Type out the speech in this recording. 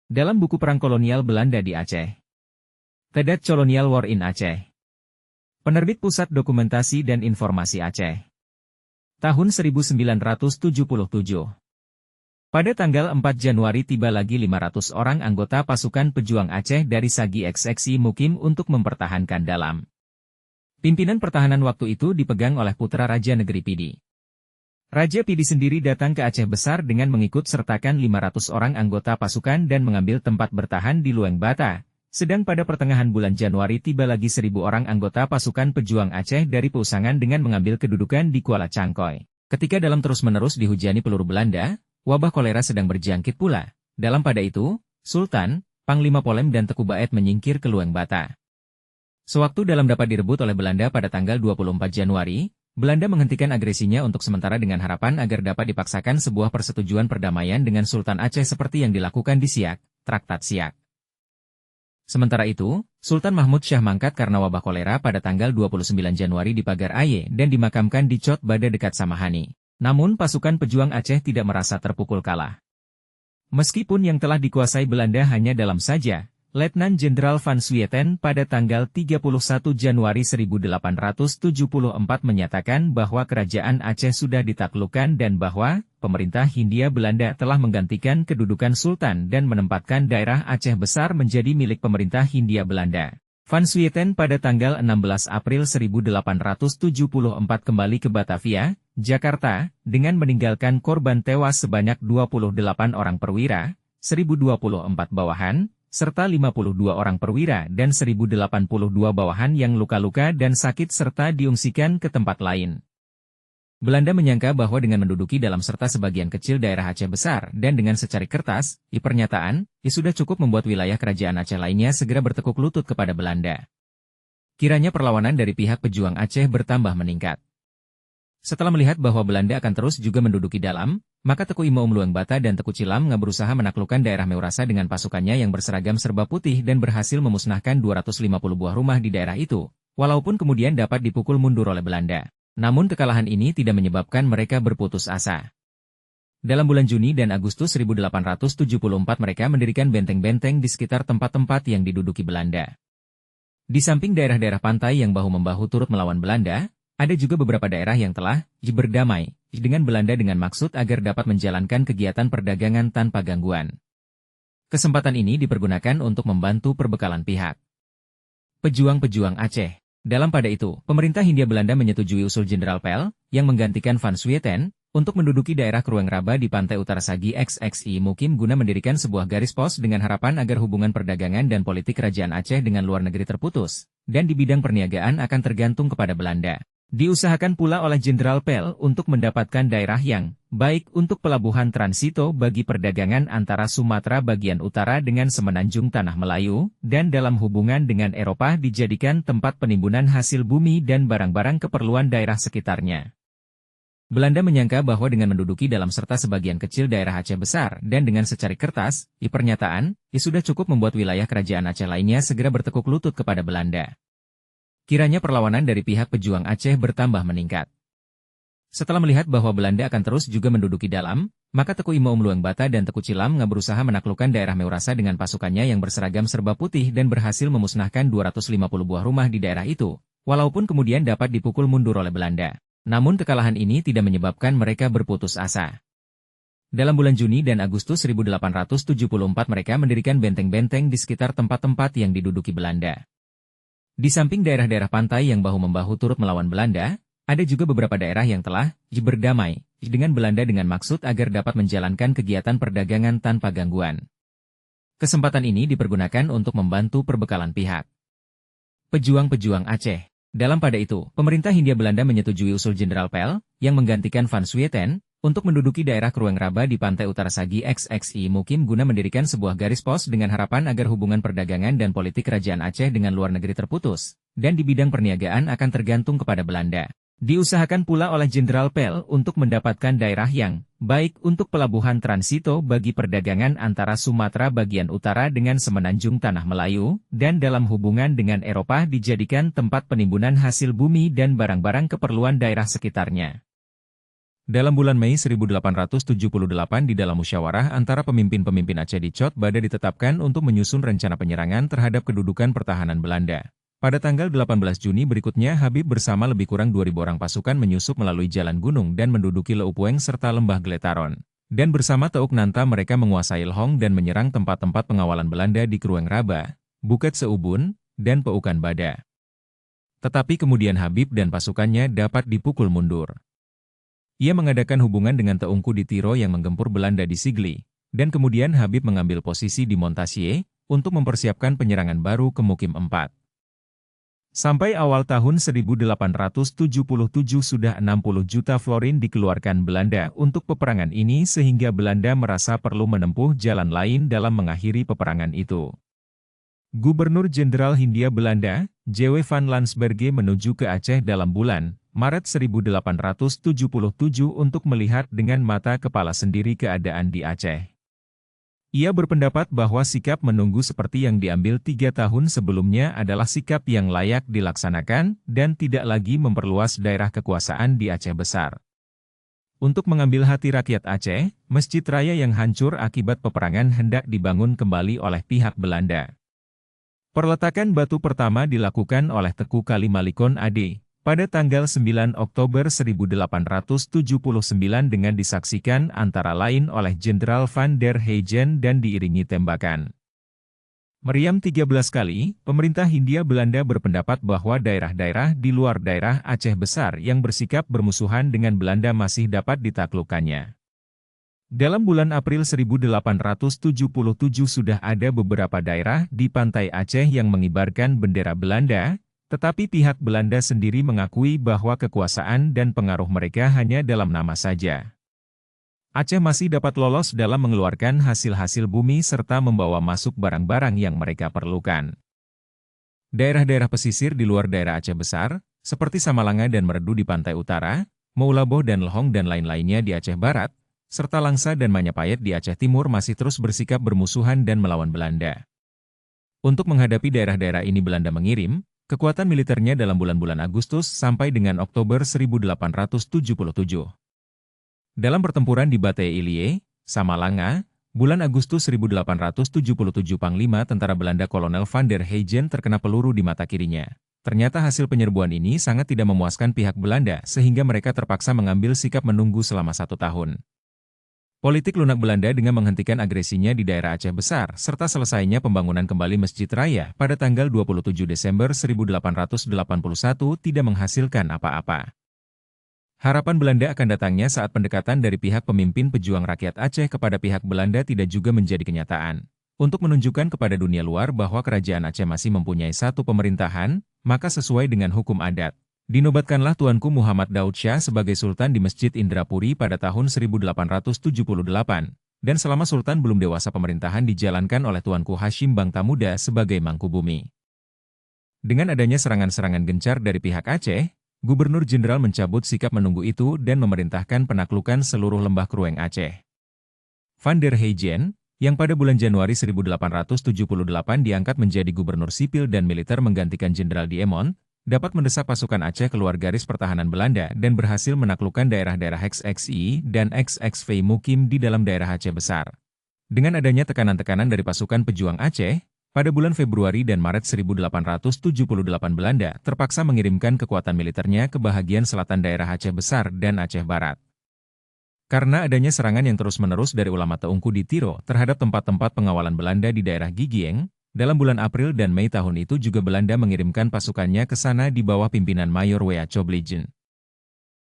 Dalam buku Perang Kolonial Belanda di Aceh. Tedat Colonial War in Aceh. Penerbit Pusat Dokumentasi dan Informasi Aceh. Tahun 1977. Pada tanggal 4 Januari tiba lagi 500 orang anggota pasukan pejuang Aceh dari Sagi XXI Mukim untuk mempertahankan Dalam. Pimpinan pertahanan waktu itu dipegang oleh putra Raja Negeri Pidi. Raja Pidi sendiri datang ke Aceh Besar dengan mengikut sertakan 500 orang anggota pasukan dan mengambil tempat bertahan di Lueng Bata. Sedang pada pertengahan bulan Januari tiba lagi 1.000 orang anggota pasukan pejuang Aceh dari Peusangan dengan mengambil kedudukan di Kuala Cangkoy. Ketika Dalam terus-menerus dihujani peluru Belanda, wabah kolera sedang berjangkit pula. Dalam pada itu, Sultan, Panglima Polem dan Teku Baet menyingkir ke Lueng Bata. Sewaktu Dalam dapat direbut oleh Belanda pada tanggal 24 Januari, Belanda menghentikan agresinya untuk sementara dengan harapan agar dapat dipaksakan sebuah persetujuan perdamaian dengan Sultan Aceh seperti yang dilakukan di Siak, Traktat Siak. Sementara itu, Sultan Mahmud Syah mangkat karena wabah kolera pada tanggal 29 Januari di Pagar Aye dan dimakamkan di Cot Bada dekat Samahani. Namun pasukan pejuang Aceh tidak merasa terpukul kalah. Meskipun yang telah dikuasai Belanda hanya Dalam saja, Letnan Jenderal Van Swieten pada tanggal 31 Januari 1874 menyatakan bahwa kerajaan Aceh sudah ditaklukkan dan bahwa pemerintah Hindia Belanda telah menggantikan kedudukan Sultan dan menempatkan daerah Aceh Besar menjadi milik pemerintah Hindia Belanda. Van Swieten pada tanggal 16 April 1874 kembali ke Batavia, Jakarta, dengan meninggalkan korban tewas sebanyak 28 orang perwira, 1024 bawahan, serta 52 orang perwira dan 1082 bawahan yang luka-luka dan sakit serta diungsikan ke tempat lain. Belanda menyangka bahwa dengan menduduki Dalam serta sebagian kecil daerah Aceh Besar dan dengan secari kertas, pernyataan, sudah cukup membuat wilayah kerajaan Aceh lainnya segera bertekuk lutut kepada Belanda. Kiranya perlawanan dari pihak pejuang Aceh bertambah meningkat. Setelah melihat bahwa Belanda akan terus juga menduduki Dalam, maka Teku Imoum Lueng Bata dan Teku Cilam berusaha menaklukkan daerah Meurasa dengan pasukannya yang berseragam serba putih dan berhasil memusnahkan 250 buah rumah di daerah itu, walaupun kemudian dapat dipukul mundur oleh Belanda. Namun kekalahan ini tidak menyebabkan mereka berputus asa. Dalam bulan Juni dan Agustus 1874 mereka mendirikan benteng-benteng di sekitar tempat-tempat yang diduduki Belanda. Di samping daerah-daerah pantai yang bahu-membahu turut melawan Belanda, ada juga beberapa daerah yang telah berdamai dengan Belanda dengan maksud agar dapat menjalankan kegiatan perdagangan tanpa gangguan. Kesempatan ini dipergunakan untuk membantu perbekalan pihak pejuang-pejuang Aceh. Dalam pada itu, pemerintah Hindia Belanda menyetujui usul Jenderal Pel, yang menggantikan Van Swieten, untuk menduduki daerah Krueng Raba di pantai utara Sagi XXI Mukim guna mendirikan sebuah garis pos dengan harapan agar hubungan perdagangan dan politik kerajaan Aceh dengan luar negeri terputus, dan di bidang perniagaan akan tergantung kepada Belanda. Diusahakan pula oleh Jenderal Pel untuk mendapatkan daerah yang baik untuk pelabuhan transito bagi perdagangan antara Sumatera bagian utara dengan semenanjung Tanah Melayu, dan dalam hubungan dengan Eropa dijadikan tempat penimbunan hasil bumi dan barang-barang keperluan daerah sekitarnya. Belanda menyangka bahwa dengan menduduki Dalam serta sebagian kecil daerah Aceh Besar dan dengan secari kertas, pernyataan, sudah cukup membuat wilayah kerajaan Aceh lainnya segera bertekuk lutut kepada Belanda. Kiranya perlawanan dari pihak pejuang Aceh bertambah meningkat. Setelah melihat bahwa Belanda akan terus juga menduduki Dalam, maka Teku Imoum Lueng Bata dan Teku Cilam berusaha menaklukkan daerah Meurasa dengan pasukannya yang berseragam serba putih dan berhasil memusnahkan 250 buah rumah di daerah itu, walaupun kemudian dapat dipukul mundur oleh Belanda. Namun kekalahan ini tidak menyebabkan mereka berputus asa. Dalam bulan Juni dan Agustus 1874 mereka mendirikan benteng-benteng di sekitar tempat-tempat yang diduduki Belanda. Di samping daerah-daerah pantai yang bahu-membahu turut melawan Belanda, ada juga beberapa daerah yang telah berdamai dengan Belanda dengan maksud agar dapat menjalankan kegiatan perdagangan tanpa gangguan. Kesempatan ini dipergunakan untuk membantu perbekalan pihak pejuang-pejuang Aceh. Dalam pada itu, pemerintah Hindia Belanda menyetujui usul Jenderal Pel, yang menggantikan Van Swieten, untuk menduduki daerah Krueng Raba di pantai utara Sagi XXI Mukim guna mendirikan sebuah garis pos dengan harapan agar hubungan perdagangan dan politik kerajaan Aceh dengan luar negeri terputus, dan di bidang perniagaan akan tergantung kepada Belanda. Diusahakan pula oleh Jenderal Pel untuk mendapatkan daerah yang baik untuk pelabuhan transito bagi perdagangan antara Sumatera bagian utara dengan semenanjung Tanah Melayu, dan dalam hubungan dengan Eropa dijadikan tempat penimbunan hasil bumi dan barang-barang keperluan daerah sekitarnya. Dalam bulan Mei 1878 di dalam musyawarah antara pemimpin-pemimpin Aceh di Cot Bada ditetapkan untuk menyusun rencana penyerangan terhadap kedudukan pertahanan Belanda. Pada tanggal 18 Juni berikutnya Habib bersama lebih kurang 2.000 orang pasukan menyusup melalui jalan gunung dan menduduki Leupueng serta lembah Gletaron. Dan bersama Teuk Nanta mereka menguasai Lhong dan menyerang tempat-tempat pengawalan Belanda di Krueng Raba, Bukit Seubun, dan Peukan Bada. Tetapi kemudian Habib dan pasukannya dapat dipukul mundur. Ia mengadakan hubungan dengan Teungku di Tiro yang menggempur Belanda di Sigli, dan kemudian Habib mengambil posisi di Montassier untuk mempersiapkan penyerangan baru ke Mukim IV. Sampai awal tahun 1877 sudah 60 juta florin dikeluarkan Belanda untuk peperangan ini sehingga Belanda merasa perlu menempuh jalan lain dalam mengakhiri peperangan itu. Gubernur Jenderal Hindia Belanda, J.W. van Landsberge menuju ke Aceh dalam bulan Maret 1877 untuk melihat dengan mata kepala sendiri keadaan di Aceh. Ia berpendapat bahwa sikap menunggu seperti yang diambil 3 tahun sebelumnya adalah sikap yang layak dilaksanakan dan tidak lagi memperluas daerah kekuasaan di Aceh Besar. Untuk mengambil hati rakyat Aceh, Masjid Raya yang hancur akibat peperangan hendak dibangun kembali oleh pihak Belanda. Perletakan batu pertama dilakukan oleh Teku Kalimalikon AD. Pada tanggal 9 Oktober 1879 dengan disaksikan antara lain oleh Jenderal Van der Heijden dan diiringi tembakan meriam 13 kali, pemerintah Hindia Belanda berpendapat bahwa daerah-daerah di luar daerah Aceh Besar yang bersikap bermusuhan dengan Belanda masih dapat ditaklukkannya. Dalam bulan April 1877 sudah ada beberapa daerah di pantai Aceh yang mengibarkan bendera Belanda, tetapi pihak Belanda sendiri mengakui bahwa kekuasaan dan pengaruh mereka hanya dalam nama saja. Aceh masih dapat lolos dalam mengeluarkan hasil-hasil bumi serta membawa masuk barang-barang yang mereka perlukan. Daerah-daerah pesisir di luar daerah Aceh Besar, seperti Samalanga dan Meredu di pantai utara, Moulaboh dan Lhong dan lain-lainnya di Aceh Barat, serta Langsa dan Manyapayet di Aceh Timur masih terus bersikap bermusuhan dan melawan Belanda. Untuk menghadapi daerah-daerah ini Belanda mengirim kekuatan militernya dalam bulan-bulan Agustus sampai dengan Oktober 1877. Dalam pertempuran di Bate Ilie, Samalanga, bulan Agustus 1877 Panglima Tentara Belanda Kolonel Van der Heijden terkena peluru di mata kirinya. Ternyata hasil penyerbuan ini sangat tidak memuaskan pihak Belanda sehingga mereka terpaksa mengambil sikap menunggu selama 1 tahun. Politik lunak Belanda dengan menghentikan agresinya di daerah Aceh Besar serta selesainya pembangunan kembali Masjid Raya pada tanggal 27 Desember 1881 tidak menghasilkan apa-apa. Harapan Belanda akan datangnya saat pendekatan dari pihak pemimpin pejuang rakyat Aceh kepada pihak Belanda tidak juga menjadi kenyataan. Untuk menunjukkan kepada dunia luar bahwa kerajaan Aceh masih mempunyai satu pemerintahan, maka sesuai dengan hukum adat. Dinobatkanlah Tuanku Muhammad Daud Shah sebagai Sultan di Masjid Indrapuri pada tahun 1878, dan selama Sultan belum dewasa pemerintahan dijalankan oleh Tuanku Hashim Bangtamuda sebagai Mangkubumi. Dengan adanya serangan-serangan gencar dari pihak Aceh, Gubernur Jenderal mencabut sikap menunggu itu dan memerintahkan penaklukan seluruh lembah Krueng Aceh. Van der Heijden, yang pada bulan Januari 1878 diangkat menjadi gubernur sipil dan militer menggantikan Jenderal Diemont, dapat mendesak pasukan Aceh keluar garis pertahanan Belanda dan berhasil menaklukkan daerah-daerah XXI dan XXV Mukim di dalam daerah Aceh Besar. Dengan adanya tekanan-tekanan dari pasukan pejuang Aceh, pada bulan Februari dan Maret 1878 Belanda terpaksa mengirimkan kekuatan militernya ke bahagian selatan daerah Aceh Besar dan Aceh Barat. Karena adanya serangan yang terus-menerus dari ulama Teungku di Tiro terhadap tempat-tempat pengawalan Belanda di daerah Gigieng, dalam bulan April dan Mei tahun itu juga Belanda mengirimkan pasukannya ke sana di bawah pimpinan Mayor W.A. Coblejen.